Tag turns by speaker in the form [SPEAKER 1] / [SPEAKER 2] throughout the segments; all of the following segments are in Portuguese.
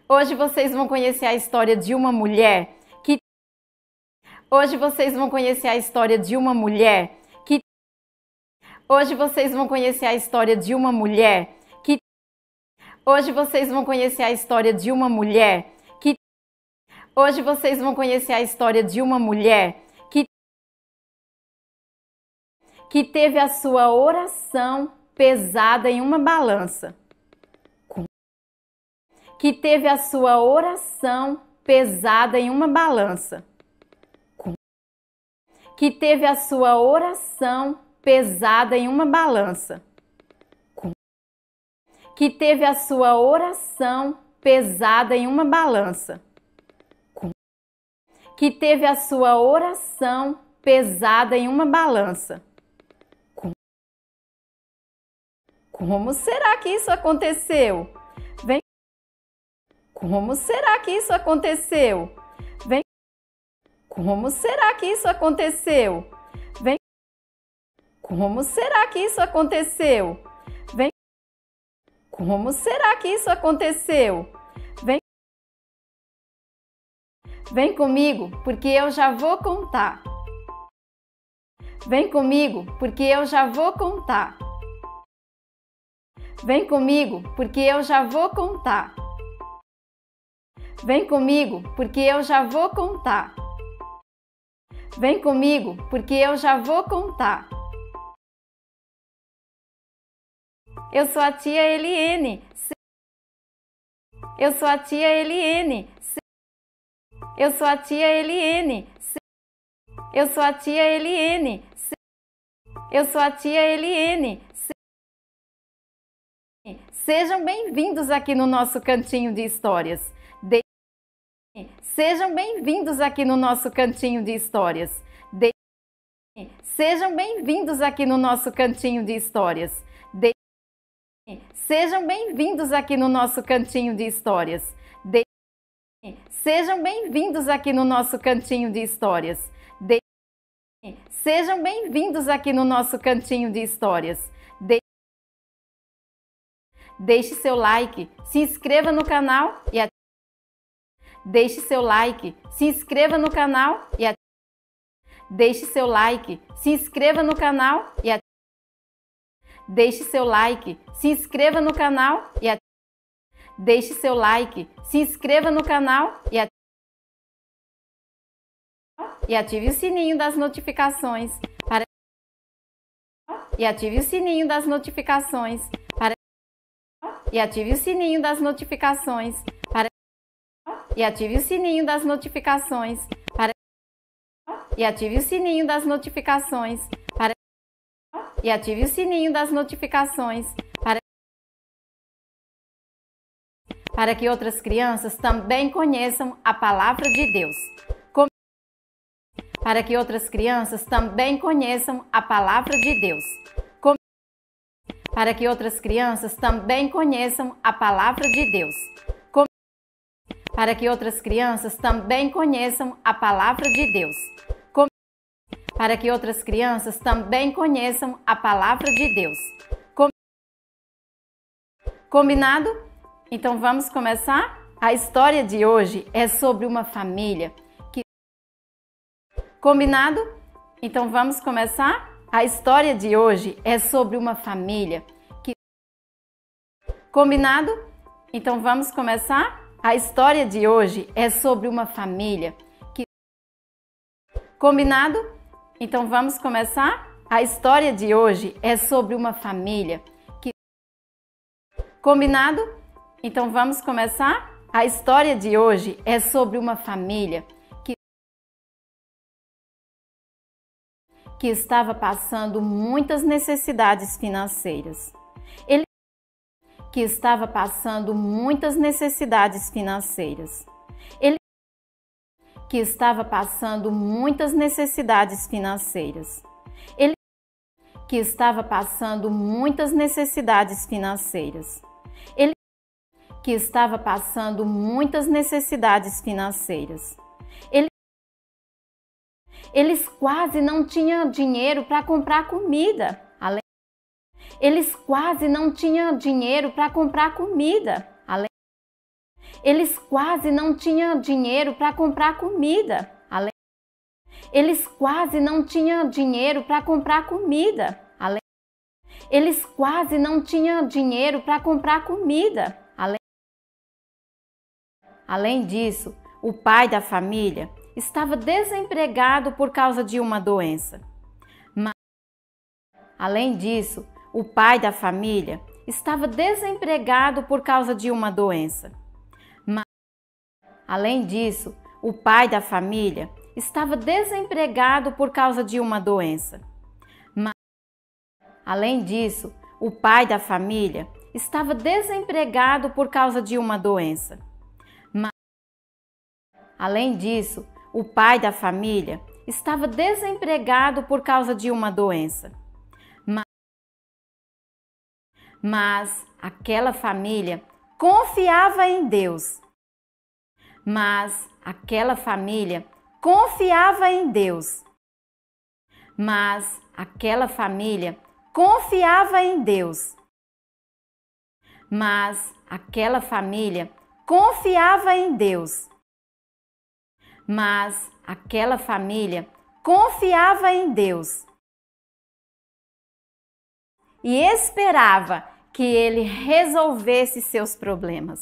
[SPEAKER 1] Hoje vocês vão conhecer a história de uma mulher que Hoje vocês vão conhecer a história de uma mulher que Hoje vocês vão conhecer a história de uma mulher que Hoje vocês vão conhecer a história de uma mulher que Hoje vocês vão conhecer a história de uma mulher que teve a sua oração pesada em uma balança. Que teve a sua oração pesada em uma balança. Que teve a sua oração pesada em uma balança. Que teve a sua oração pesada em uma balança. Que teve a sua oração pesada em uma balança. Como será que isso aconteceu? Vem. Como será que isso aconteceu? Vem. Como será que isso aconteceu? Vem. Como será que isso aconteceu? Vem. Como será que isso aconteceu? Vem. Vem comigo, porque eu já vou contar. Vem comigo, porque eu já vou contar. Vem comigo, porque eu já vou contar. Vem comigo, porque eu já vou contar. Vem comigo, porque eu já vou contar. Eu sou a tia Eliene. Eu sou a tia Eliene. Eu sou a tia Eliene. Eu sou a tia Eliene. Eu sou a tia Eliene. Sejam bem-vindos aqui no nosso cantinho de histórias. Sejam bem-vindos aqui no nosso cantinho de histórias. Sejam bem-vindos aqui no nosso cantinho de histórias. Sejam bem-vindos aqui no nosso cantinho de histórias. Sejam bem-vindos aqui no nosso cantinho de histórias. Sejam bem-vindos aqui no nosso cantinho de histórias. Deixe seu like, se inscreva no canal e Deixe seu like, se inscreva no canal e Deixe seu like, se inscreva no canal e Deixe seu like, se inscreva no canal e Deixe seu like, se inscreva no canal e ative o sininho das notificações para ative o sininho das notificações para ative o sininho das notificações para ative o sininho das notificações para ative o sininho das notificações para ative o sininho das notificações para que outras crianças também conheçam a palavra de Deus. Para que outras crianças também conheçam a palavra de Deus. Para que outras crianças também conheçam a palavra de Deus. Para que outras crianças também conheçam a palavra de Deus. Para que outras crianças também conheçam a palavra de Deus. Combinado? Então vamos começar? A história de hoje é sobre uma família que... Combinado? Então vamos começar? A história de hoje é sobre uma família que... Combinado? Então vamos começar? A história de hoje é sobre uma família que... Combinado? Então vamos começar? A história de hoje é sobre uma família que... Combinado? Então vamos começar? A história de hoje é sobre uma família que estava passando muitas necessidades financeiras. Que estava passando muitas necessidades financeiras. Que estava passando muitas necessidades financeiras. Que estava passando muitas necessidades financeiras. Que estava passando muitas necessidades financeiras. Eles quase não tinham dinheiro para comprar comida. Eles quase não tinham dinheiro para comprar comida. Eles quase não tinham dinheiro para comprar comida. Eles quase não tinham dinheiro para comprar comida. Eles quase não tinham dinheiro para comprar comida. Além disso, o pai da família estava desempregado por causa de uma doença. Além disso, o pai da família estava desempregado por causa de uma doença. Além disso, o pai da família estava desempregado por causa de uma doença. Além disso, o pai da família estava desempregado por causa de uma doença. Além disso, o pai da família estava desempregado por causa de uma doença. Mas aquela família confiava em Deus. Mas aquela família confiava em Deus. Mas aquela família confiava em Deus. Mas aquela família confiava em Deus. Mas aquela família confiava em Deus. E esperava que ele resolvesse seus problemas.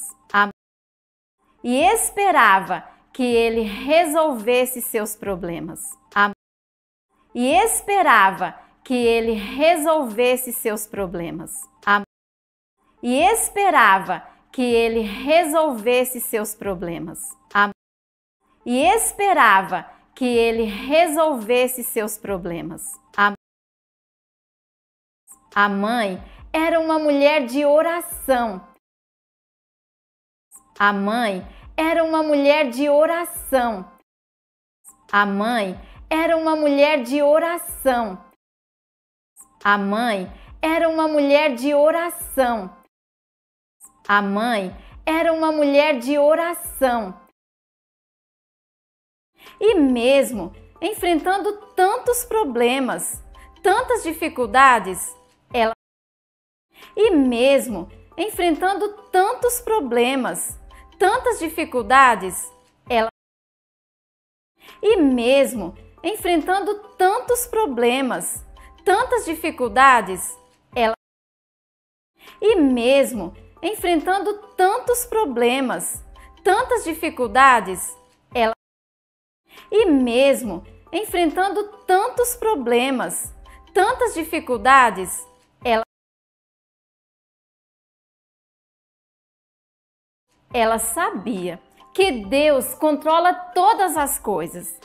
[SPEAKER 1] E esperava que ele resolvesse seus problemas. E esperava que ele resolvesse seus problemas. E esperava que ele resolvesse seus problemas. E esperava que ele resolvesse seus problemas. A mãe era uma mulher de oração. A mãe era uma mulher de oração. A mãe era uma mulher de oração. A mãe era uma mulher de oração. A mãe era uma mulher de oração. E mesmo enfrentando tantos problemas, tantas dificuldades, ela sabia que Deus controla todas as coisas.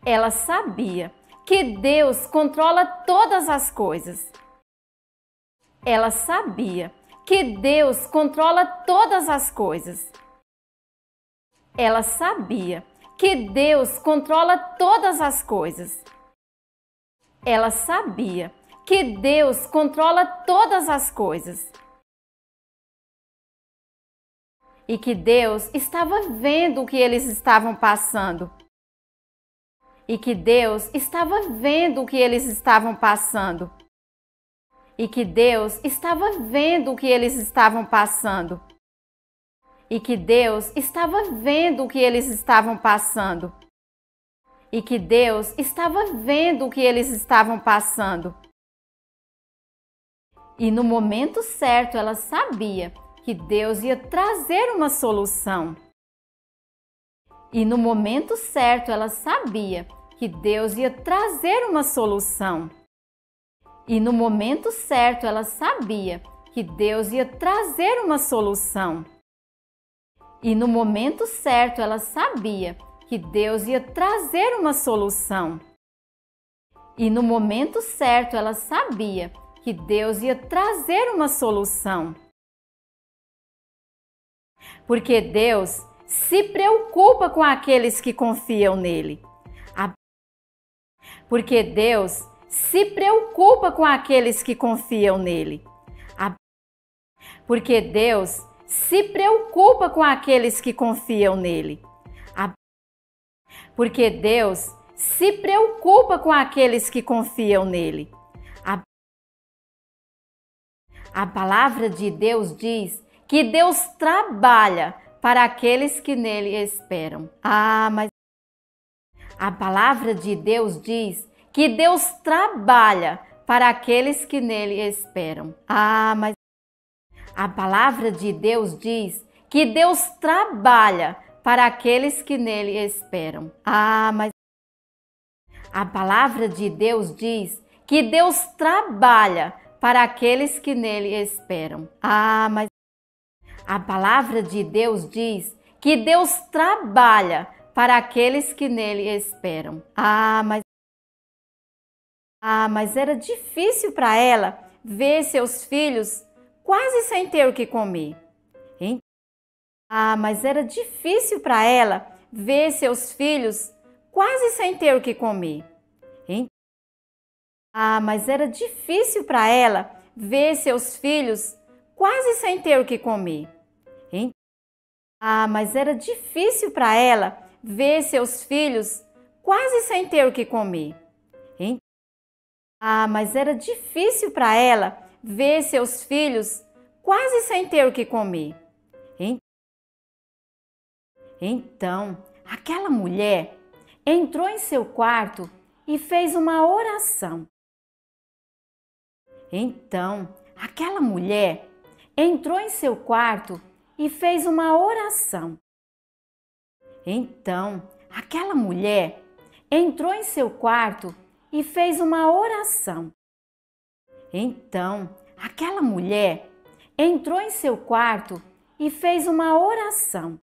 [SPEAKER 1] Ela sabia que Deus controla todas as coisas. Ela sabia que Deus controla todas as coisas. Ela sabia que Deus controla todas as coisas. Ela sabia que Deus controla todas as coisas. E que Deus estava vendo o que eles estavam passando. E que Deus estava vendo o que eles estavam passando. E que Deus estava vendo o que eles estavam passando. E que Deus estava vendo o que eles estavam passando. E que Deus estava vendo o que eles estavam passando. E no momento certo ela sabia que Deus ia trazer uma solução. E no momento certo ela sabia que Deus ia trazer uma solução. E no momento certo ela sabia que Deus ia trazer uma solução. E no momento certo ela sabia que Deus ia trazer uma solução. E no momento certo ela sabia que Deus ia trazer uma solução. Porque Deus se preocupa com aqueles que confiam nele. Porque Deus se preocupa com aqueles que confiam nele. Porque Deus se preocupa com aqueles que confiam nele. Porque Deus se preocupa com aqueles que confiam nele. A palavra de Deus diz que Deus trabalha para aqueles que nele esperam. Mas a palavra de Deus diz que Deus trabalha para aqueles que nele esperam. Mas a palavra de Deus diz que Deus trabalha para aqueles que nele esperam. Mas a palavra de Deus diz que Deus trabalha para aqueles que nele esperam. Mas a palavra de Deus diz que Deus trabalha para aqueles que nele esperam. Mas era difícil para ela ver seus filhos quase sem ter o que comer. Mas era difícil para ela ver seus filhos quase sem ter o que comer. Mas era difícil para ela ver seus filhos quase sem ter o que comer. Mas era difícil para ela ver seus filhos quase sem ter o que comer. Mas era difícil para ela ver seus filhos quase sem ter o que comer. Então, aquela mulher entrou em seu quarto e fez uma oração. Então, aquela mulher entrou em seu quarto e fez uma oração. Então, aquela mulher entrou em seu quarto e fez uma oração. Então, aquela mulher entrou em seu quarto e fez uma oração.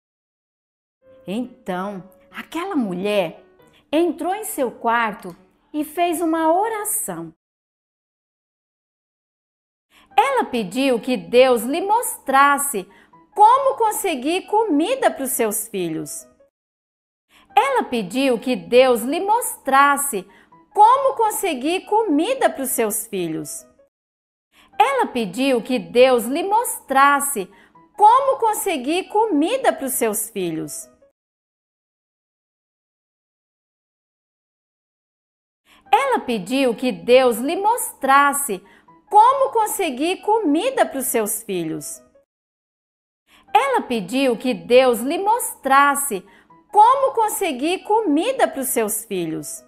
[SPEAKER 1] Então, aquela mulher entrou em seu quarto e fez uma oração. Ela pediu que Deus lhe mostrasse como conseguir comida para os seus filhos. Ela pediu que Deus lhe mostrasse como conseguir comida para os seus filhos. Ela pediu que Deus lhe mostrasse como conseguir comida para os seus filhos. Ela pediu que Deus lhe mostrasse como conseguir comida para os seus filhos. Ela pediu que Deus lhe mostrasse como conseguir comida para os seus filhos.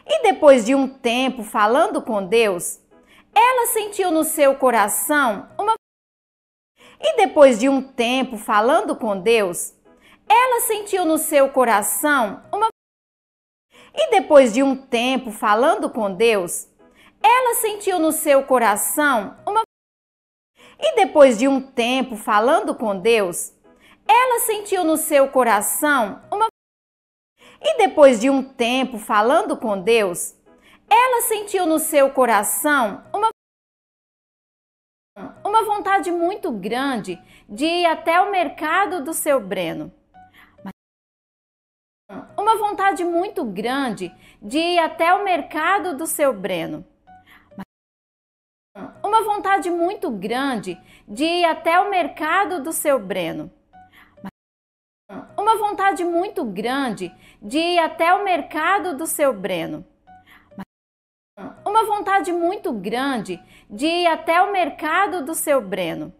[SPEAKER 1] E depois de um tempo falando com Deus, ela sentiu no seu coração uma... E depois de um tempo falando com Deus, ela sentiu no seu coração uma... E depois de um tempo falando com Deus, ela sentiu no seu coração uma... E depois de um tempo falando com Deus, ela sentiu no seu coração uma... E depois de um tempo falando com Deus, ela sentiu no seu coração uma vontade muito grande de ir até o mercado do seu Breno. Uma vontade muito grande de ir até o mercado do seu Breno. Uma vontade muito grande de ir até o mercado do seu Breno. Uma vontade muito grande de ir até o mercado do seu Breno. Uma vontade muito grande de ir até o mercado do seu Breno.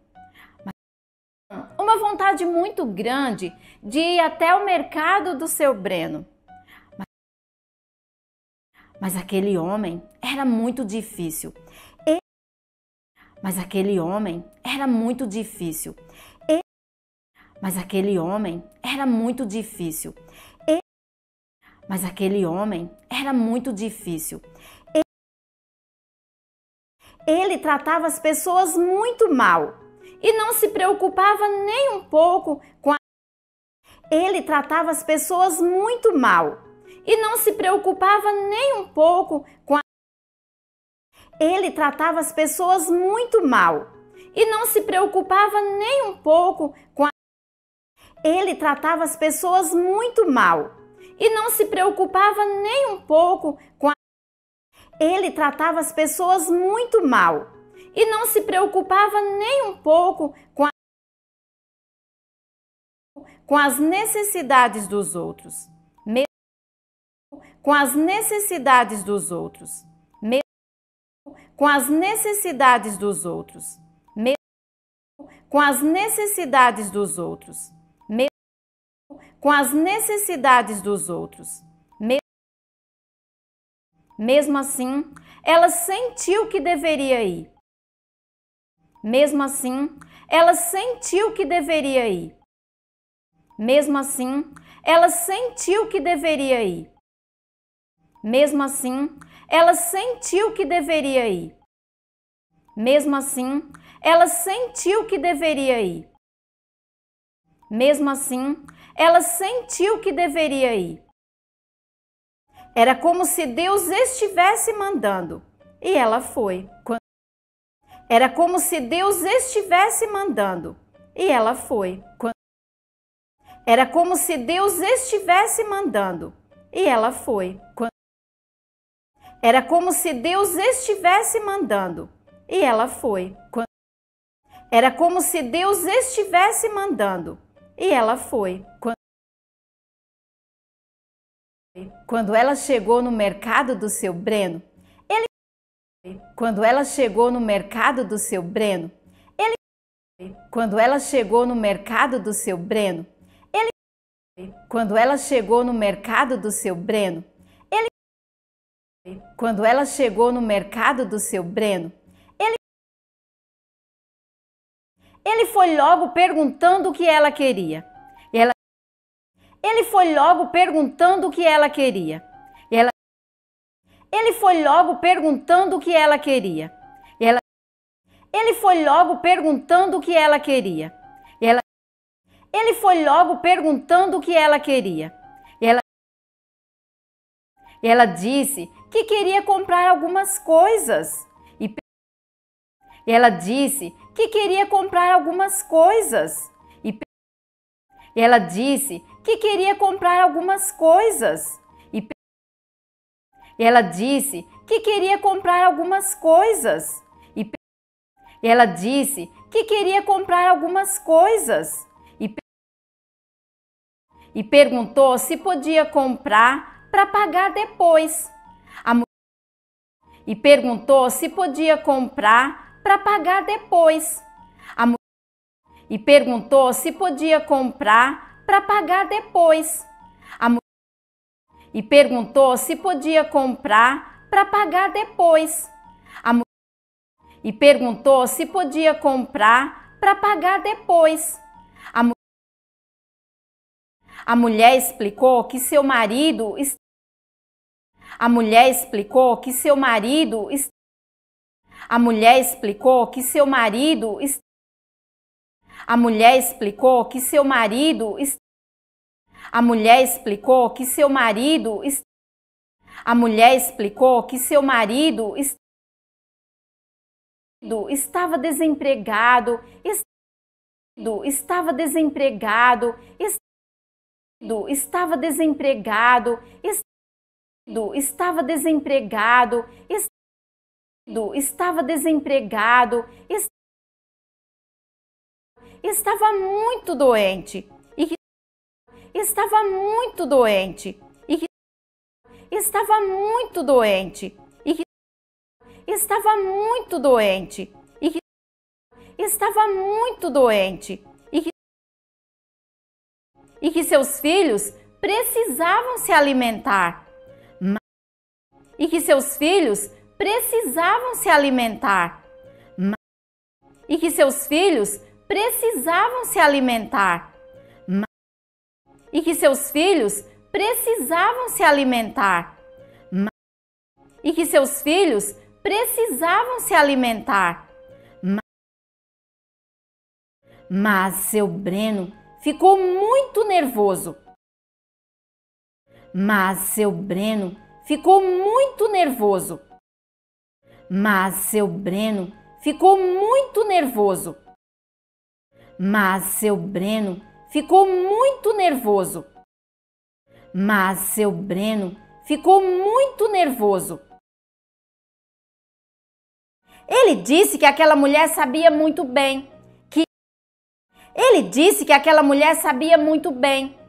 [SPEAKER 1] Uma vontade muito grande de ir até o mercado do seu Breno. Mas aquele homem era muito difícil. Mas aquele homem era muito difícil. Mas aquele homem era muito difícil. Mas aquele homem era muito difícil. Ele tratava as pessoas muito mal e não se preocupava nem um pouco com a... Ele tratava as pessoas muito mal e não se preocupava nem um pouco com a... Ele tratava as pessoas muito mal e não se preocupava nem um pouco com a... Ele tratava as pessoas muito mal e não se preocupava nem um pouco com a... Ele tratava as pessoas muito mal e não se preocupava nem um pouco com as necessidades dos outros. Com as necessidades dos outros. Com com as necessidades dos outros, mesmo com as necessidades dos outros, mesmo com as necessidades dos outros. Mesmo assim, ela sentiu que deveria ir. Mesmo assim, ela sentiu que deveria ir. Mesmo assim, ela sentiu que deveria ir. Mesmo assim, ela sentiu que deveria ir. Mesmo assim, ela sentiu que deveria ir. Mesmo assim, ela sentiu que deveria ir. Era como se Deus estivesse mandando, e ela foi. Era como se Deus estivesse mandando, e ela foi. Era como se Deus estivesse mandando, e ela foi. Era como se Deus estivesse mandando, e ela foi. Era como se Deus estivesse mandando, e ela foi. Quando ela chegou no mercado do seu Breno, Quando ela chegou no mercado do seu Breno, Quando ela chegou no mercado do seu Breno, Quando ela chegou no mercado do seu Breno, Quando ela chegou no mercado do seu Breno, ele foi logo perguntando o que ela queria. Ele foi logo perguntando o que ela queria. Ele foi logo perguntando o que ela queria. Ele foi logo perguntando o que ela queria. Ele foi logo perguntando o que ela queria. Ela disse que queria comprar algumas coisas. Ela disse que queria comprar algumas coisas. Ela disse que queria comprar algumas coisas. Ela disse que queria comprar algumas coisas. Ela disse que queria comprar algumas coisas. E perguntou se podia comprar para pagar depois. E perguntou se podia comprar para pagar depois. E perguntou se podia comprar para pagar depois. E perguntou se podia comprar para pagar depois. E perguntou se podia comprar para pagar depois. A mulher explicou que seu marido A mulher explicou que seu marido A mulher explicou que seu marido A mulher explicou que seu marido A mulher explicou que seu marido A mulher explicou que seu marido estava desempregado, estava desempregado, estava desempregado, estava desempregado, estava desempregado, estava muito doente e que estava muito doente e que estava muito doente e que estava muito doente e que estava muito doente e que seus filhos precisavam se alimentar. E que seus filhos precisavam se alimentar. E que seus filhos precisavam se alimentar. E que seus filhos precisavam se alimentar. E que seus filhos precisavam se alimentar. Mas seu Breno ficou muito nervoso. Mas seu Breno ficou muito nervoso. Mas seu Breno ficou muito nervoso. Mas seu Breno ficou muito nervoso. Mas seu Breno ficou muito nervoso. Ele disse que aquela mulher sabia muito bem. Ele disse que aquela mulher sabia muito bem.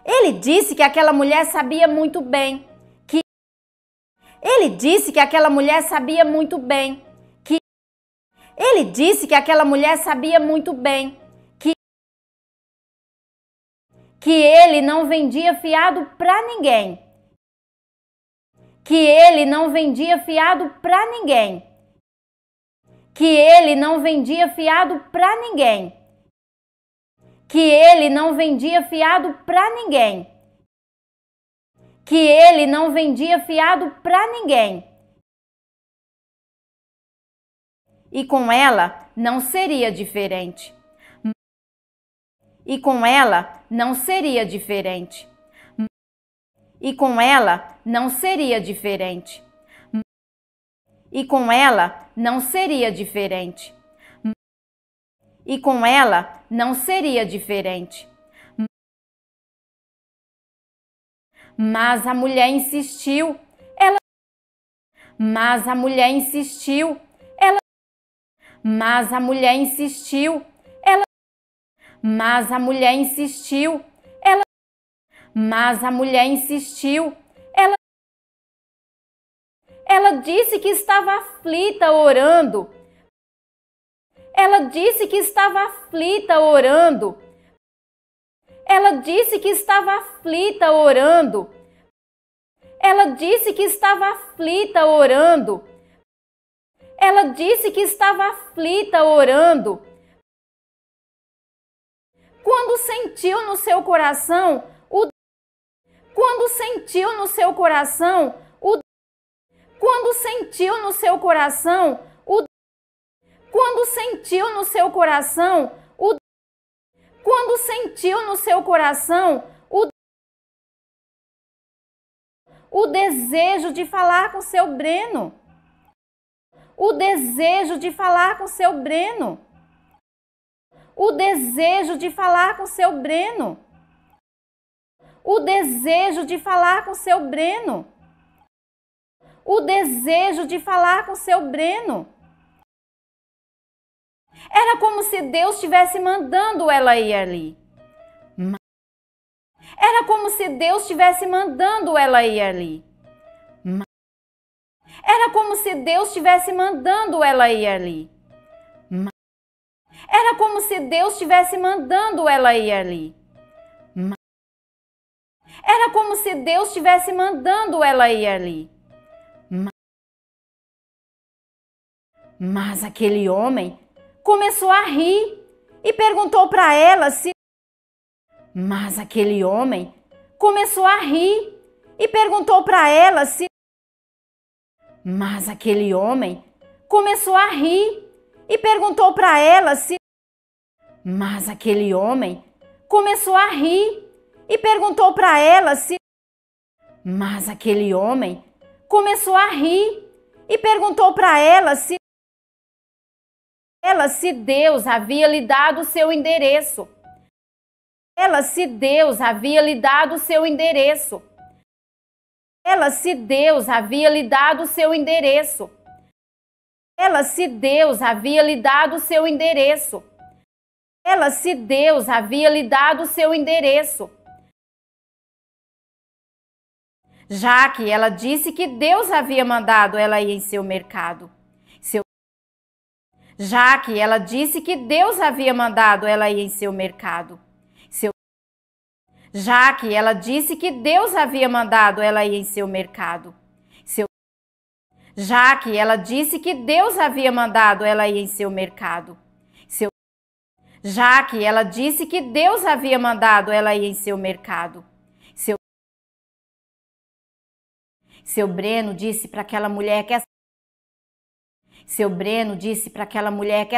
[SPEAKER 1] Ele disse que aquela mulher sabia muito bem. Ele disse que aquela mulher sabia muito bem. Ele disse que aquela mulher sabia muito bem que ele não vendia fiado para ninguém. Que ele não vendia fiado para ninguém. Que ele não vendia fiado para ninguém. Que ele não vendia fiado para ninguém. Que ele não vendia fiado para ninguém. E com ela não seria diferente. E com ela não seria diferente. E com ela não seria diferente. E com ela não seria diferente. E com ela não seria diferente. Mas a mulher insistiu. Mas a mulher insistiu. Mas a mulher insistiu. Mas a mulher insistiu. Mas a mulher insistiu. Ela disse que estava aflita orando. Ela disse que estava aflita orando. Ela disse que estava aflita orando. Ela disse que estava aflita orando. Ela disse que estava aflita orando. Quando sentiu no seu coração Quando sentiu no seu coração Quando sentiu no seu coração Quando sentiu no seu coração Quando sentiu no seu coração o desejo de falar com seu Breno. O desejo de falar com seu Breno. O desejo de falar com seu Breno. O desejo de falar com seu Breno. O desejo de falar com seu Breno. Era como se Deus estivesse mandando ela ir ali. Era como se Deus estivesse mandando ela ir ali. Era como se Deus estivesse mandando ela ir ali. Era como se Deus estivesse mandando ela ir ali. Era como se Deus estivesse mandando ela ir ali. Mas aquele homem começou a rir e perguntou para ela se... Mas aquele homem começou a rir e perguntou para ela se... Mas aquele homem começou a rir e perguntou para ela se... Mas aquele homem começou a rir e perguntou para ela se... Mas aquele homem começou a rir e perguntou para ela se... se Deus havia lhe dado o seu endereço. Se Deus havia lhe dado o seu endereço. Se Deus havia lhe dado o seu endereço. Se Deus havia lhe dado o seu endereço. Se Deus havia lhe dado o seu endereço. Já que ela disse que Deus havia mandado ela ir em seu mercado. Já que ela disse que Deus havia mandado ela ir em seu mercado. Já que ela disse que Deus havia mandado ela ir em seu mercado. Já que ela disse que Deus havia mandado ela ir em seu mercado. Já que ela disse que Deus havia mandado ela ir em seu mercado. Seu Breno disse para aquela mulher que... Seu Breno disse para aquela mulher que...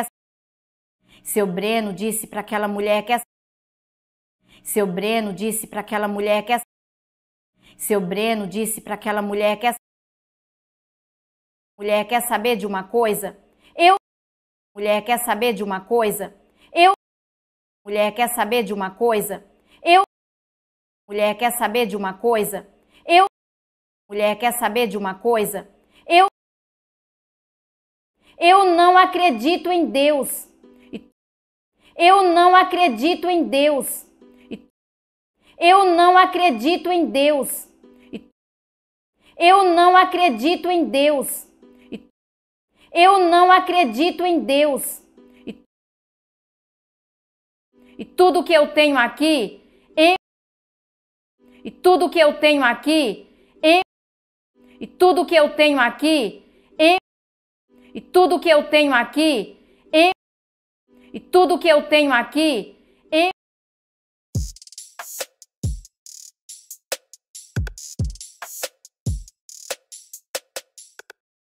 [SPEAKER 1] Seu Breno disse para aquela mulher que... Seu Breno disse para aquela mulher que... Seu Breno disse para aquela mulher que... Mulher quer saber de uma coisa? Mulher quer saber de uma coisa? Mulher quer saber de uma coisa? Mulher quer saber de uma coisa? Mulher quer saber de uma coisa? Eu não acredito em Deus. Eu não acredito em Deus. Eu não acredito em Deus. Eu não acredito em Deus. Eu não acredito em Deus. E tudo que eu tenho aqui, e tudo que eu tenho aqui, e tudo que eu tenho aqui, e tudo que eu tenho aqui, e tudo que eu tenho aqui,